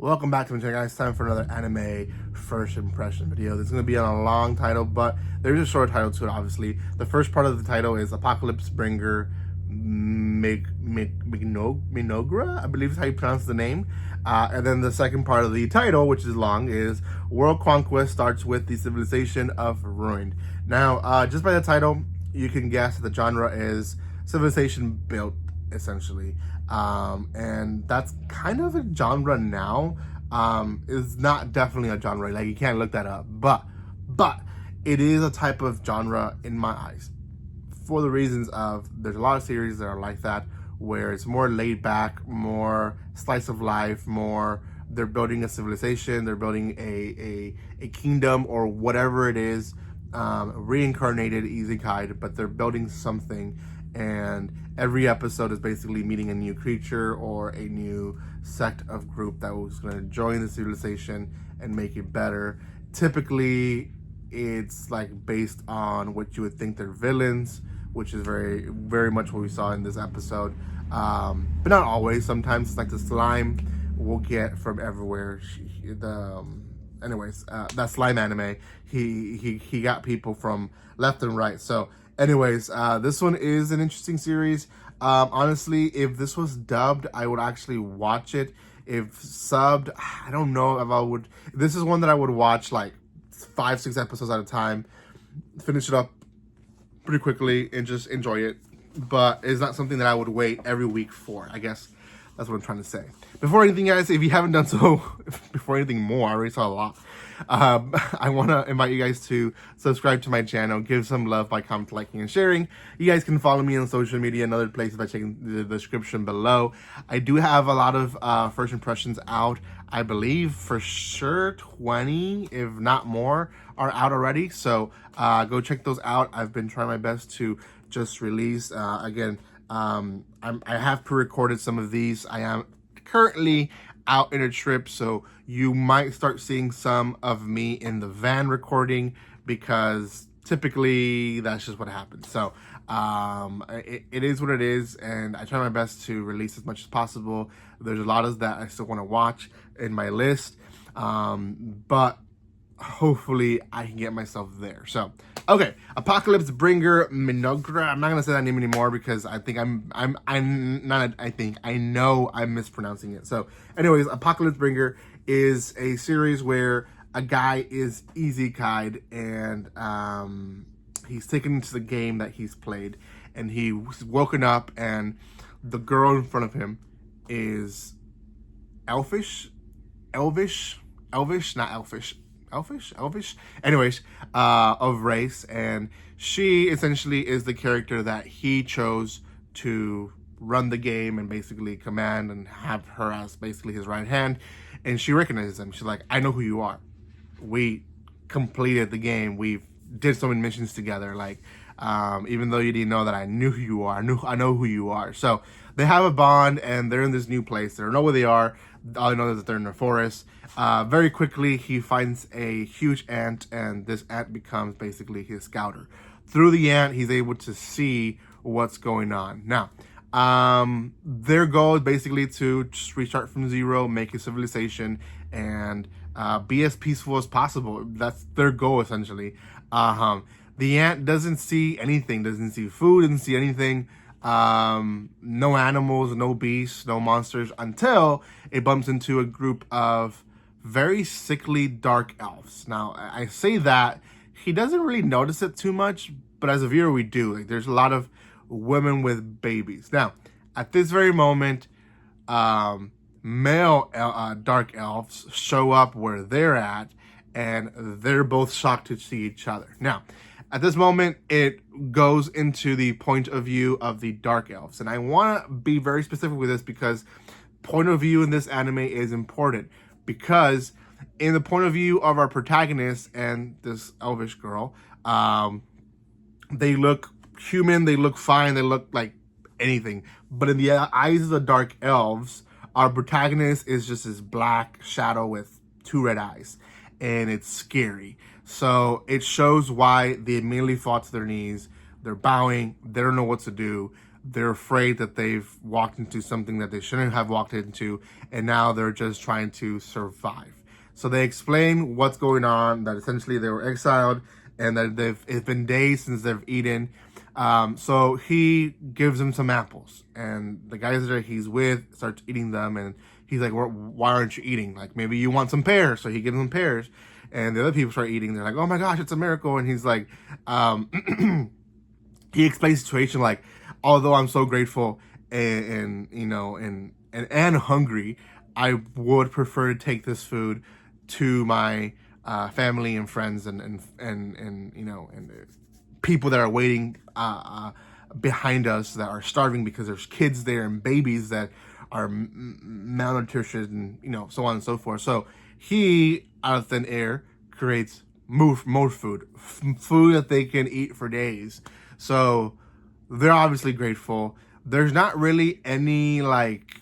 Welcome back to my channel, guys. Time for another anime first impression video. This is going to be on a long title, but there's a short title to it, obviously. The first part of the title is Apocalypse Bringer Mynoghra, I believe is how you pronounce the name. And then the second part of the title, which is long, is World Conquest starts with the civilization of Ruined. Now, just by the title, you can guess that the genre is civilization built, essentially. And that's kind of a genre now. It's not definitely a genre, like you can't look that up, but it is a type of genre in my eyes, for the reasons of there's a lot of series that are like that, where it's more laid back, more slice of life, more they're building a civilization, they're building a kingdom or whatever it is, reincarnated isekai, but they're building something. And every episode is basically meeting a new creature or a new sect of group that was going to join the civilization and make it better. Typically, it's like based on what you would think they're villains, which is very much what we saw in this episode. But not always. Sometimes it's like the slime we'll get from everywhere. That slime anime, he got people from left and right. So anyways, this one is an interesting series. Honestly, if this was dubbed, I would actually watch it. If subbed, I don't know if I would. This is one that I would watch like 5-6 episodes at a time, finish it up pretty quickly, and just enjoy it. But it's not something that I would wait every week for. I guess that's what I'm trying to say. Before anything, guys, if you haven't done so, before anything more, I already saw a lot. I want to invite you guys to subscribe to my channel, give some love by commenting, liking, and sharing. You guys can follow me on social media and other places by checking the description below. I do have a lot of first impressions out. I believe for sure 20, if not more, are out already. So go check those out. I've been trying my best to just release. I have pre-recorded some of these. I am currently out in a trip, so you might start seeing some of me in the van recording, because typically that's just what happens. So it is what it is, and I try my best to release as much as possible. There's a lot of that I still want to watch in my list, but hopefully I can get myself there. So okay, Apocalypse Bringer Mynoghra. I'm not gonna say that name anymore because I think I know I'm mispronouncing it. So anyways, Apocalypse Bringer is a series where a guy is isekai'd, and he's taken into the game that he's played, and he's woken up, and the girl in front of him is elvish, anyways, of race, and she essentially is the character that he chose to run the game and basically command and have her as basically his right hand. And she recognizes him. She's like, I know who you are. We completed the game. We did so many missions together. Like, even though you didn't know that, I knew who you are. I know who you are. So they have a bond, and they're in this new place. They don't know where they are. All I know is that they're in the forest. Very quickly, he finds a huge ant, and this ant becomes basically his scouter. Through the ant, he's able to see what's going on. Now, their goal is basically to just restart from zero, make a civilization, and be as peaceful as possible. That's their goal, essentially. The ant doesn't see anything, doesn't see food, doesn't see anything. No animals, no beasts, no monsters, until it bumps into a group of very sickly dark elves. Now, I say that he doesn't really notice it too much, but as a viewer we do. Like, there's a lot of women with babies. Now, at this very moment, male dark elves show up where they're at, and they're both shocked to see each other. Now, at this moment, it goes into the point of view of the dark elves. And I want to be very specific with this, because point of view in this anime is important. Because in the point of view of our protagonist and this elvish girl, they look human, they look fine, they look like anything. But in the eyes of the dark elves, our protagonist is just this black shadow with 2 red eyes. And it's scary. So it shows why they immediately fall to their knees. They're bowing. They don't know what to do. they're afraid that they've walked into something that they shouldn't have walked into, and now they're just trying to survive. So they explain what's going on, that essentially they were exiled, and that it's been days since they've eaten. So he gives them some apples, and the guys that he's with starts eating them, and he's like, why aren't you eating? Like, maybe you want some pears. So he gives them pears, and the other people start eating. They're like, oh my gosh, it's a miracle. And he's like, he explains the situation like, although I'm so grateful and you know, and hungry, I would prefer to take this food to my family and friends and you know, and people that are waiting behind us that are starving because there's kids there and babies that are malnutrition and, you know, so on and so forth. So he, out of thin air, creates more food that they can eat for days. So they're obviously grateful. There's not really any like,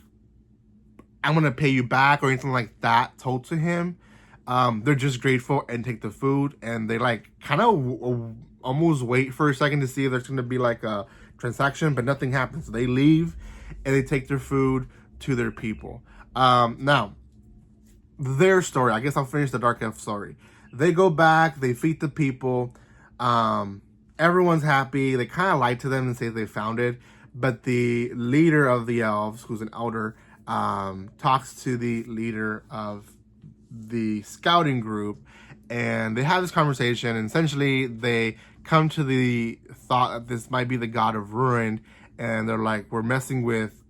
I'm gonna pay you back or anything like that told to him. They're just grateful and take the food, and they like kind of almost wait for a second to see if there's gonna be like a transaction, but nothing happens. So they leave and they take their food to their people. Now, their story, I guess I'll finish the Dark Elf story. They go back, they feed the people. Everyone's happy. They kind of lie to them and say they found it, but the leader of the elves, who's an elder, talks to the leader of the scouting group, and they have this conversation, and essentially they come to the thought that this might be the god of ruin, and they're like, we're messing with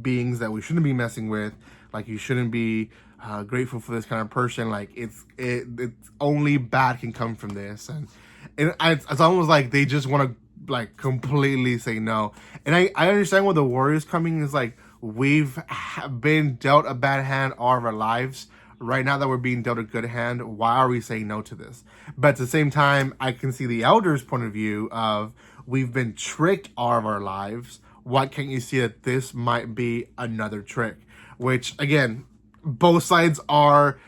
beings that we shouldn't be messing with. Like, you shouldn't be grateful for this kind of person. Like, it's only bad can come from this. And it's almost like they just want to like completely say no. And I understand where the warriors coming is like, we've been dealt a bad hand all of our lives. Right now that we're being dealt a good hand, why are we saying no to this? But at the same time, I can see the elders' point of view of, we've been tricked all of our lives. Why can't you see that this might be another trick? Which, again, both sides are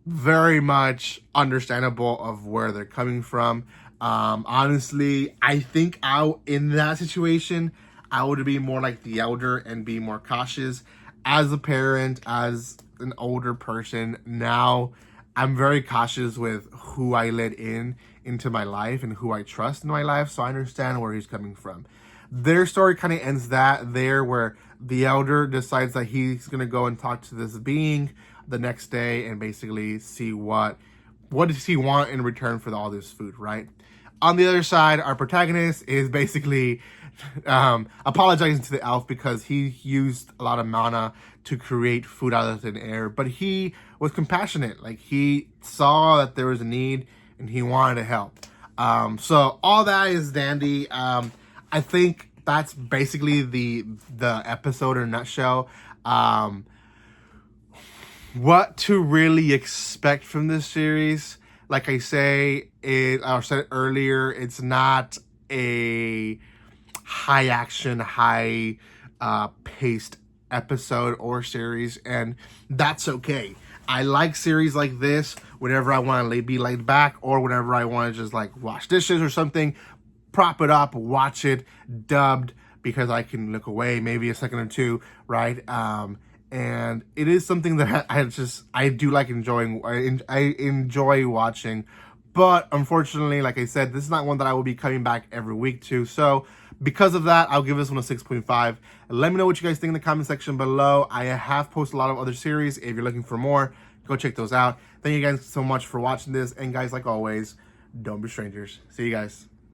very much understandable of where they're coming from. Honestly, I think in that situation, I would be more like the elder and be more cautious. As a parent, as an older person, now I'm very cautious with who I let into my life and who I trust in my life, so I understand where he's coming from. Their story kind of ends there where the elder decides that he's going to go and talk to this being the next day and basically see what does he want in return for all this food, right? On the other side, our protagonist is basically apologizing to the elf because he used a lot of mana to create food out of thin air, but he was compassionate. Like, he saw that there was a need and he wanted to help. So all that is dandy. I think that's basically the episode in a nutshell. What to really expect from this series? Like I said earlier, it's not a high action, high paced episode or series, and that's okay. I like series like this whenever I want to be laid back, or whenever I want to just like wash dishes or something, prop it up, watch it dubbed, because I can look away maybe a second or two, right? And it is something that I do like enjoying. I enjoy watching, but unfortunately, like I said, this is not one that I will be coming back every week to. So because of that, I'll give this one a 6.5. Let me know what you guys think in the comment section below. I have posted a lot of other series. If you're looking for more, go check those out. Thank you guys so much for watching this. And guys, like always, don't be strangers. See you guys.